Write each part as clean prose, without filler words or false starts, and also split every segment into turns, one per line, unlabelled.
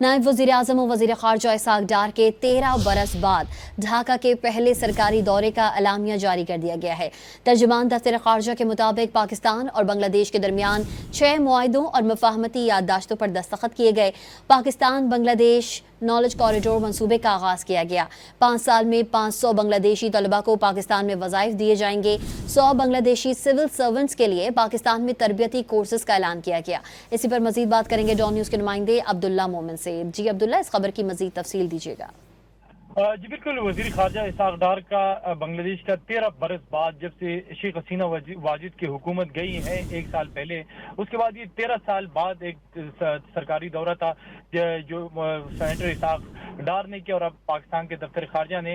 नायब वज़ीर आज़म और वज़ीर ख़ारजा इसहाक़ डार के 13 बरस बाद ढाका के पहले सरकारी दौरे का अलामिया जारी कर दिया गया है। तर्जुमान दफ्तर ख़ारजा के मुताबिक पाकिस्तान और बांग्लादेश के दरमियान 6 मुआहिदों और मफाहमती याददाश्तों पर दस्तखत किए गए। पाकिस्तान बांग्लादेश नॉलेज कॉरिडोर मंसूबे का आगाज़ किया गया। 5 साल में 500 बांग्लादेशी तलबा को पाकिस्तान में वज़ाइफ दिए जाएंगे। 100 बांग्लादेशी सिविल सर्वेंट्स के लिए पाकिस्तान में तरबियती कोर्सेज का ऐलान किया गया। इसी पर मजीद बात करेंगे डॉन न्यूज़ के नुमाइंदे अब्दुल्ला मोमिन से। जी अब्दुल्ला, इस खबर की मजीद तफसील दीजिएगा।
जी बिल्कुल, वज़ीर ख़ारजा इसहाक़ डार का बांग्लादेश का 13 बरस बाद जब से शेख हसीना वाजिद की हुकूमत गई है 1 साल पहले, उसके बाद ये 13 साल बाद एक सरकारी दौरा था जो सेनेटर इसहाक़ डार ने किया और अब पाकिस्तान के दफ्तर ख़ारजा ने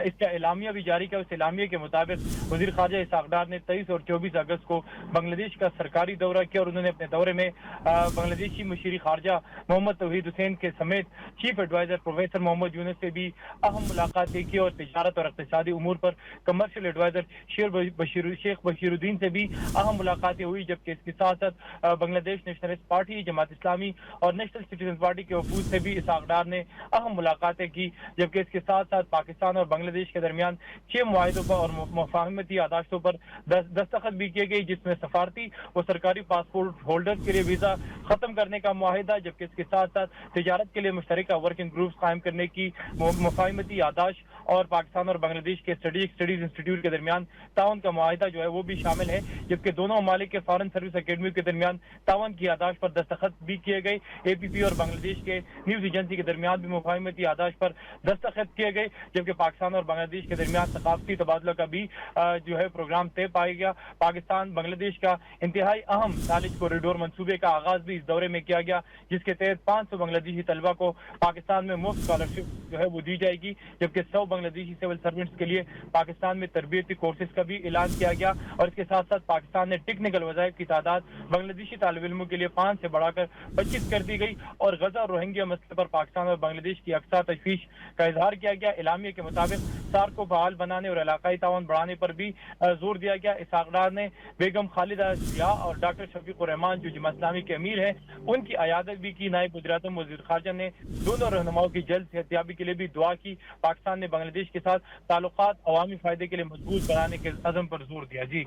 इसका एलामिया भी जारी किया। उस एलामिया के मुताबिक वज़ीर ख़ारजा इसहाक़ डार ने 23 और 24 अगस्त को बांग्लादेश का सरकारी दौरा किया और उन्होंने अपने दौरे में बांग्लादेशी मुशीर ख़ारजा मोहम्मद तौहीद हुसैन के समेत chief adviser professor Mohammad Yunus से भी अहम मुलाकातें की और तिजारत और इक़्तिसादी उमूर पर कमर्शियल एडवाइज़र शेख बशीरुद्दीन से भी अहम मुलाकातें हुई। जबकि इसके साथ साथ बांग्लादेश नेशनलिस्ट पार्टी, जमात इस्लामी और नेशनल सिटीजन पार्टी के वफूद से भी इसहाक़ डार ने अहम मुलाकातें की। जबकि इसके साथ साथ पाकिस्तान और बांग्लादेश के दरमियान 6 मुआहिदों पर और मुफाहमती यादाश्तों पर दस्तखत भी किए गए, जिसमें सफारती और सरकारी पासपोर्ट होल्डर्स के लिए वीज़ा ख़त्म करने का मुआहिदा, जबकि इसके साथ साथ तिजारत के लिए मुश्तरका वर्किंग ग्रुप्स कायम करने की मुफाहमती यादाश्त और पाकिस्तान और बांग्लादेश के स्टडीज इंस्टीट्यूट के दरमियान ताउन का मुआहिदा जो है वो भी शामिल है। जबकि दोनों ममालिक के फॉरेन सर्विस अकेडमी के दरमियान ताउन की यादाश्त पर दस्तखत भी किए गए। APP और बांग्लादेश के न्यूज़ एजेंसी के दरमियान भी मुफाहमती यादाश्त पर दस्तखत किए गए। जबकि पाकिस्तान और बांग्लादेश के दरमियान सकाफती तबादला का भी जो है प्रोग्राम तय पाया गया। पाकिस्तान बांग्लादेश का इंतहाई अहम नॉलेज कॉरिडोर मंसूबे का आगाज़ भी इस दौरे में किया गया, जिसके तहत 500 बांग्लादेशी तलबा को पाकिस्तान में मुफ्त स्कॉलरशिप जो है वो दी जाएगी। जबकि 100 बांग्लादेशी सिविल सर्वेंट्स के लिए पाकिस्तान में तरबियती कोर्सेज का भी ऐलान किया गया। और इसके साथ साथ पाकिस्तान ने टेक्निकल वज़ाइफ की तादाद बांग्लादेशी तालिब इल्मों के लिए 5 से बढ़ाकर 25 कर दी गई। और गजा और रोहिंग्या मसले पर पाकिस्तान और बांग्लादेश की अक्सा तशवीश का इजहार किया गया। एलामिया के मुताबिक सार्क को फआल बनाने और इलाकाई ताउन बढ़ाने पर भी जोर दिया गया। इसहाक़ डार ने बेगम खालिदा जिया और डॉक्टर शफीकुर रहमान जो जमात इस्लामी के अमीर हैं उनकी अयादत भी की। नायब वज़ीर आज़म वज़ीर ख़ारजा ने दोनों रहनुमाओं की जल्द सेहतयाबी के लिए भी दुआ की। पाकिस्तान ने बांग्लादेश के साथ ताल्लुकात अवामी फ़ायदे के लिए मजबूत बनाने के अज़म पर जोर दिया। जी।